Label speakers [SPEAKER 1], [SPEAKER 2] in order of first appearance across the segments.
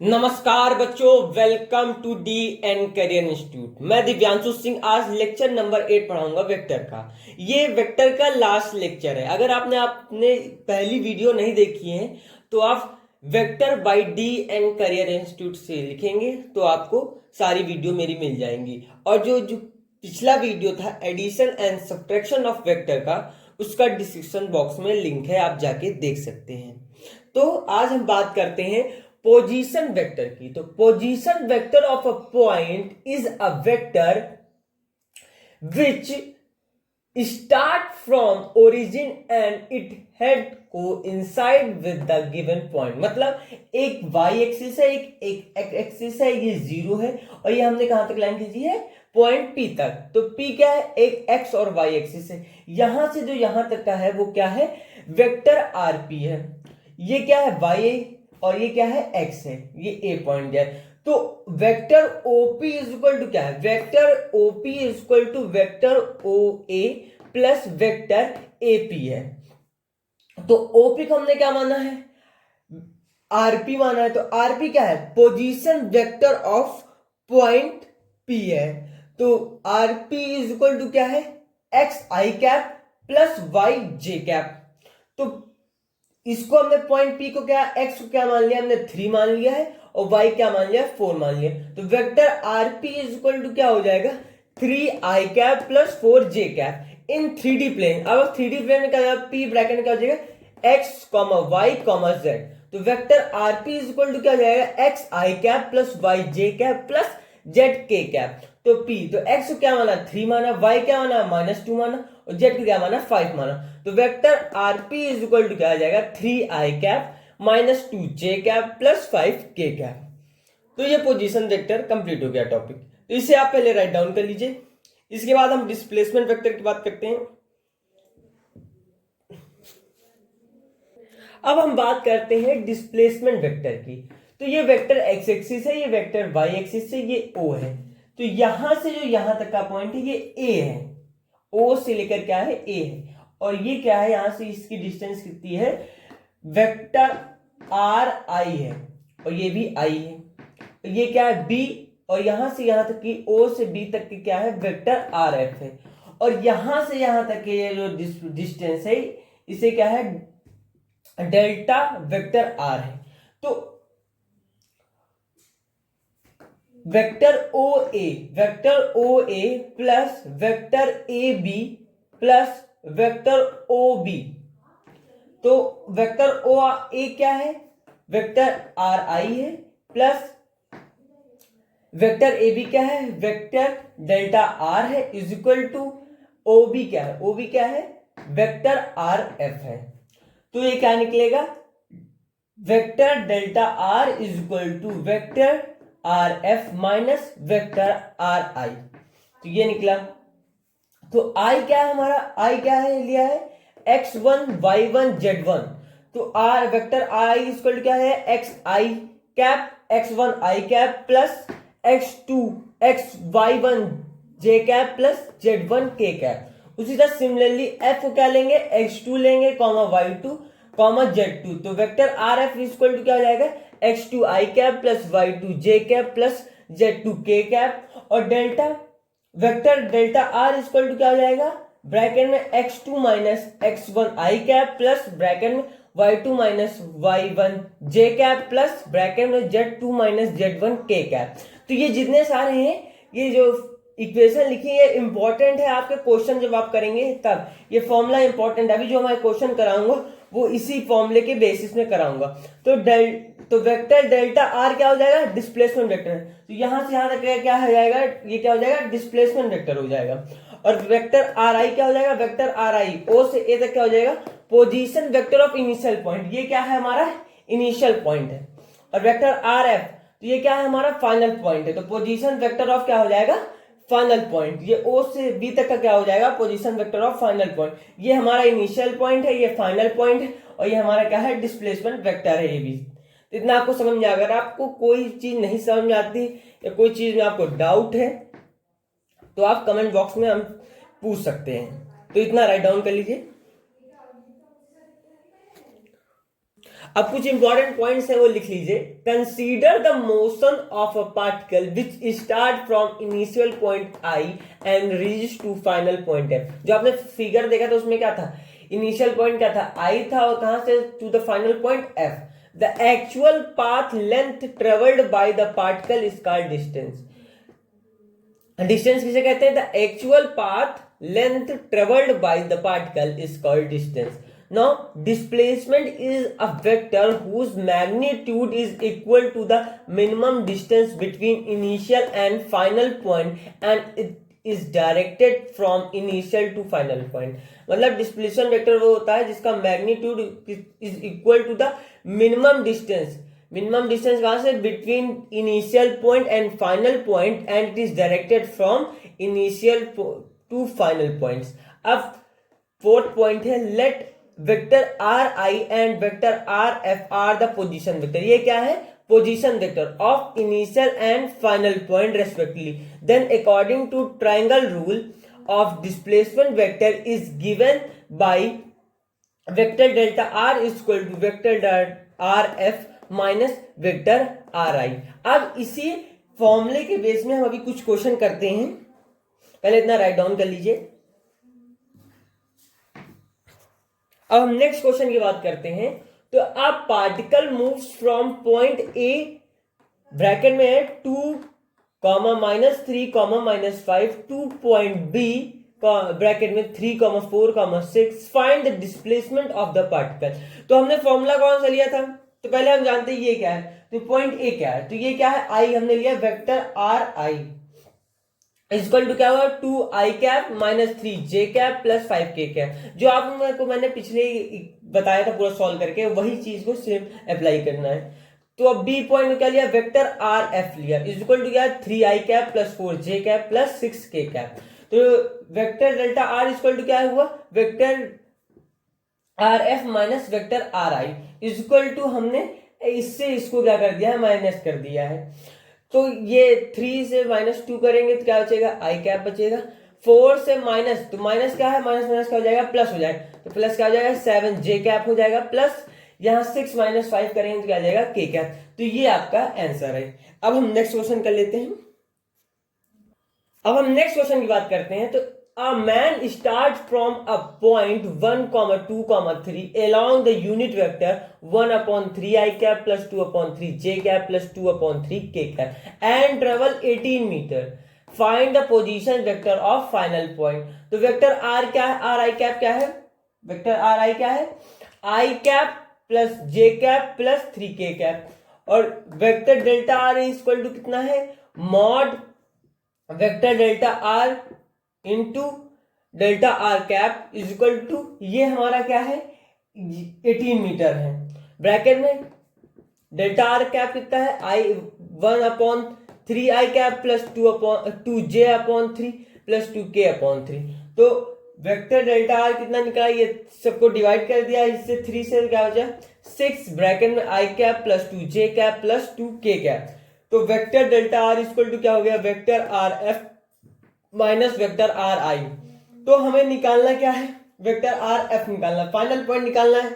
[SPEAKER 1] नमस्कार बच्चों, welcome to D N career institute. मैं दिव्यांशु सिंह आज लेक्चर नंबर 8 पढ़ाऊंगा वेक्टर का। ये वेक्टर का लास्ट लेक्चर है। अगर आपने पहली वीडियो नहीं देखी है तो आप vector by D N career institute से लिखेंगे तो आपको सारी वीडियो मेरी मिल जाएंगी। और जो पिछला वीडियो था addition and subtraction of vector का, उसका डिस्क्रिप्शन बॉक्स में लिंक है, आप जाके देख सकते हैं। तो आज हम बात करते हैं पोजीशन वेक्टर की। तो position vector of a point is a vector which start from origin and it head coincide with the given point. मतलब एक वाई एक्सिस है, एक एक्सिस है, ये 0 है और ये हमने कहां तक लाइन खींची है, पॉइंट P तक। तो P क्या है, एक एक्स और वाई एक्सिस है। यहां से जो यहां तक का है वो क्या है, वेक्टर RP है। ये क्या है, वाई और ये क्या है, एक्स है, ये ए पॉइंट है। तो vector OP is equal to क्या है, vector OP is equal to vector O A plus vector AP है। तो ओपी को हमने क्या माना है, आरपी माना है। तो आरपी क्या है, position vector of point P है। तो आरपी इज इक्वल टू क्या है, x i cap plus y j cap. तो इसको हमने पॉइंट पी को क्या, एक्स को क्या मान लिया हमने, 3 मान लिया है और वाई क्या मान लिया, 4 मान लिया। तो vector RP is equal to क्या हो जाएगा, 3i cap plus 4j cap in 3D plane. अब 3D प्लेन में क्या जाएगा, पी ब्रैकेट में क्या हो जाएगा, x comma y comma z. तो vector RP is equal to क्या हो जाएगा, x i cap plus y j cap plus z k cap. तो P, तो x को क्या माना, 3 माना, y क्या माना, -2 माना और z को क्या माना, 5 माना। तो vector RP is equal to क्या आ जाएगा, 3i cap -2j cap plus 5k cap. तो ये पोजीशन वेक्टर कंप्लीट हो गया टॉपिक। तो इसे आप पहले राइट डाउन कर लीजिए। इसके बाद हम डिस्प्लेसमेंट वेक्टर की बात करते हैं। अब हम बात करते हैं डिस्प्लेसमेंट वेक्टर की। तो ये वेक्टर एक्स एक्सिस है, ये वेक्टर वाई एक्सिस है, ये O है। तो यहां से जो यहां तक का पॉइंट है ये A है, O से लेकर क्या है, A है। और ये क्या है, यहां से इसकी डिस्टेंस कितनी है, वेक्टर RI है और ये भी I है। ये क्या है, B, और यहां से यहां तक की O से B तक की क्या है, वेक्टर RF है। और यहां से यहां तक के ये जो डिस्टेंस है इसे क्या है, डेल्टा वेक्टर R है। तो vector O A plus vector A B plus vector O B. तो वेक्टर ओ ए क्या है, वेक्टर आर आई है, प्लस वेक्टर ए बी क्या है, वेक्टर डेल्टा आर है, is equal to O B क्या है, ओ बी क्या है, वेक्टर आर एफ है। तो ये क्या निकलेगा, vector delta R is equal to vector R F minus vector are आई। तो ये निकला। तो आई क्या है हमारा, आई क्या है, लिया है x1 y1 z1। तो r vector i is equal to क्या है, x i cap x1 i cap plus x2 x y1 j cap plus z1 k cap. उसी तरह सिमिलरली एफ को क्या लेंगे, x2 लेंगे कॉमा y2 कॉमा z2। तो vector are f equal to क्या हो जाएगा, x2 i cap plus y2 j cap plus z2 k cap. और delta vector delta r equal to क्या हो जाएगा, ब्रैकेट में x2 minus x1 i cap plus bracket में y2 minus y1 j cap plus bracket में z2 minus z1 k cap. तो ये जितने सारे हैं, ये जो इक्वेशन लिखी है इंपॉर्टेंट है आपके क्वेश्चन जब आप करेंगे तब। ये फॉर्मूला इंपॉर्टेंट है, अभी जो मैं क्वेश्चन कराऊंगा वो इसी फॉर्मूले के बेसिस में कराऊंगा। तो वेक्टर डेल्टा आर क्या हो जाएगा, डिस्प्लेसमेंट वेक्टर। तो यहां से यहां तक क्या हो जाएगा, ये क्या हो जाएगा, डिस्प्लेसमेंट वेक्टर हो जाएगा। और वेक्टर आर आई क्या हो जाएगा, वेक्टर आर आई ओ से ए तक क्या हो जाएगा, position vector of initial point. ये क्या है हमारा, इनिशियल पॉइंट है। और वेक्टर आर एफ, तो ये क्या है हमारा, फाइनल पॉइंट है। तो पोजीशन वेक्टर ऑफ क्या हो जाएगा, फाइनल पॉइंट। ये O से B तक का क्या हो जाएगा, position vector of final point. ये हमारा इनिशियल पॉइंट है, ये फाइनल पॉइंट है और ये हमारा क्या है, डिस्प्लेसमेंट वेक्टर है ये भी। तो इतना आपको समझ में। अगर आपको कोई चीज नहीं समझ में आती या कोई चीज में आपको डाउट है तो आप कमेंट बॉक्स में हम पूछ सकते हैं। तो इतना राइट डाउन कर लीजिए। अब कुछ इंपॉर्टेंट पॉइंट्स है वो लिख लीजिए। Consider the motion of a particle which start from initial point I and reach to final point F. जो आपने फिगर देखा था उसमें क्या था, इनिशियल पॉइंट क्या था, आई था, और कहां से to the final point F. The actual path length travelled by the particle is called distance. Distance किसे कहते हैं, the actual path length travelled by the particle is called distance. Now, displacement is a vector whose magnitude is equal to the minimum distance between initial and final point and it is directed from initial to final point. मतलब displacement vector वो होता है जिसका magnitude is equal to the minimum distance. Minimum distance कहां से, between initial point and final point and it is directed from initial to final points. अब fourth point है, let vector are I and vector are F are the position vector. ये क्या है, position vector of initial and final point respectively. Then according to triangle rule of displacement vector is given by vector delta R is equal to vector R F minus vector are I. अब इसी फॉर्मूले के base में हम अभी कुछ question करते हैं। पहले इतना राइट डाउन कर लीजिए। अब हम नेक्स्ट क्वेश्चन की बात करते हैं। तो अब particle moves from point A bracket में है 2, -3, -5 टू पॉइंट बी ब्रैकेट में 3, 4, 6 find the displacement of the particle. तो हमने फॉर्मूला कौन सा लिया था, तो पहले हम जानते हैं ये क्या है, तो पॉइंट ए क्या है, तो ये क्या है, आई हमने लिया vector are I equal to क्या होगा, 2i cap -3 j cap plus 5k cap. जो आपको मैंने पिछले बताया था पूरा सॉल्व करके, वही चीज को सेम अप्लाई करना है। तो अब बी पॉइंट में क्या लिया, वेक्टर आर एफ लिया इक्वल टू क्या, 3i cap plus 4j cap plus 6k cap. तो vector delta r equal to क्या हुआ, vector R F minus vector are I equal to हमने इससे इसको क्या कर दिया है, माइनस कर दिया है। तो ये 3 से -2 करेंगे तो क्या बचेगा, आई कैप बचेगा। 4 से माइनस, तो माइनस क्या है, माइनस माइनस क्या हो जाएगा, प्लस हो जाएगा, तो प्लस क्या हो जाएगा 7 जे कैप हो जाएगा, प्लस यहाँ 6 - 5 करेंगे तो क्या आ जाएगा के कैप। तो ये आपका आंसर है। अब हम नेक्स्ट क्वेश्चन कर लेते हैं। अब हम नेक्स्ट क्वेश्चन की बात करते हैं। तो a man starts from a point 1, 2, 3 along the unit vector 1/3 I cap plus 2/3 j cap plus 2/3 k cap and travel 18 meter. Find the position vector of final point. तो वेक्टर r क्या है, r i cap क्या है, vector r i क्या है, i cap plus j cap plus 3k cap, और vector delta r equal to कितना है, mod vector delta r into delta r cap is equal to, ये हमारा क्या है 18 मीटर है। ब्रैकेट में डेल्टा आर कैप कितना है, i 1/3 i cap plus 2j/3 plus 2k/3। तो वेक्टर डेल्टा आर कितना निकला, ये सबको डिवाइड कर दिया, इससे 3 से क्या हो जाए 6, ब्रैकेट में i cap plus 2j cap plus 2k cap. तो vector delta r equal to क्या हो गया, vector R F minus vector are आई। तो हमें निकालना क्या है, वेक्टर आर एफ निकालना, फाइनल पॉइंट निकालना है।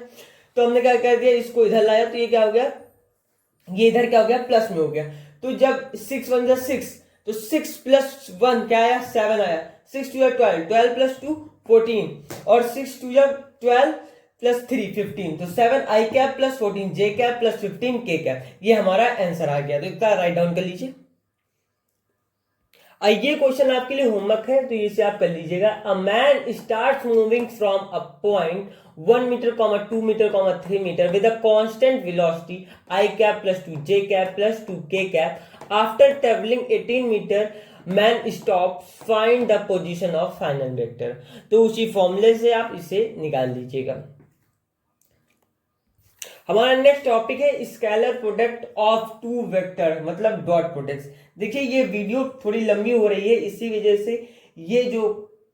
[SPEAKER 1] तो हमने क्या कर दिया, इसको इधर लाया, तो ये क्या हो गया, ये इधर क्या हो गया, प्लस में हो गया। तो जब 6 1 जा 6, तो 6 + 1 क्या आया, 7 आया, 6 2 12, 12 + 2 14, और 6 2 12 प्लस 3 15, तो 7 आई कैप प्लस 14 जे कैप प्लस 15 के कैप। ये हमारा आंसर आ गया। तो इतना राइट डाउन कर लीजिए। ये क्वेश्चन आपके लिए होमवर्क है, तो इसे आप कर लीजिएगा। A man starts moving from a point 1 metre, 2 metre, 3 metre with a constant velocity I cap plus 2 J cap plus 2 K cap. After travelling 18 metre man stop, find the position of final vector. तो उसी फॉर्मूले से आप इसे निकाल लीजिएगा। हमारा next topic है scalar product of two vector, मतलब डॉट प्रोडक्ट्स। देखिए ये वीडियो थोड़ी लंबी हो रही है, इसी वजह से ये जो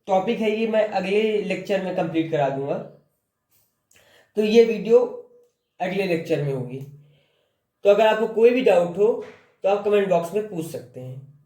[SPEAKER 1] टॉपिक है ये मैं अगले लेक्चर में कंप्लीट करा दूंगा। तो ये वीडियो अगले लेक्चर में होगी। तो अगर आपको कोई भी डाउट हो तो आप कमेंट बॉक्स में पूछ सकते हैं।